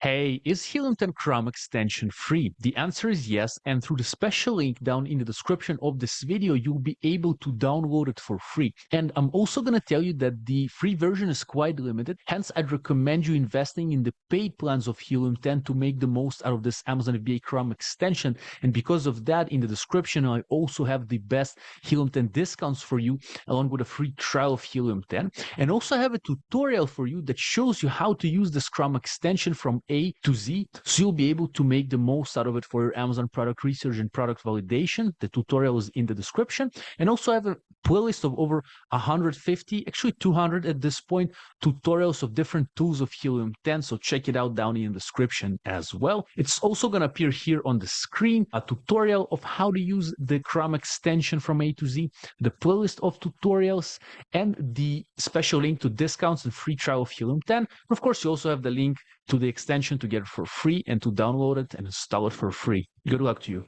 Hey, is Helium 10 Chrome extension free? The answer is yes, and through the special link down in the description of this video, you'll be able to download it for free. And I'm also going to tell you that the free version is quite limited, hence I'd recommend you investing in the paid plans of Helium 10 to make the most out of this Amazon FBA Chrome extension. And because of that, in the description, I also have the best Helium 10 discounts for you, along with a free trial of Helium 10. And also I have a tutorial for you that shows you how to use this Chrome extension from A to Z, so you'll be able to make the most out of it for your Amazon product research and product validation. The tutorial is in the description. And also I have a playlist of over 150, actually 200 at this point, tutorials of different tools of Helium 10, so check it out down in the description as well. It's also going to appear here on the screen, a tutorial of how to use the Chrome extension from A to Z, the playlist of tutorials, and the special link to discounts and free trial of Helium 10. And of course, you also have the link to the extension to get it for free and to download it and install it for free. Good luck to you.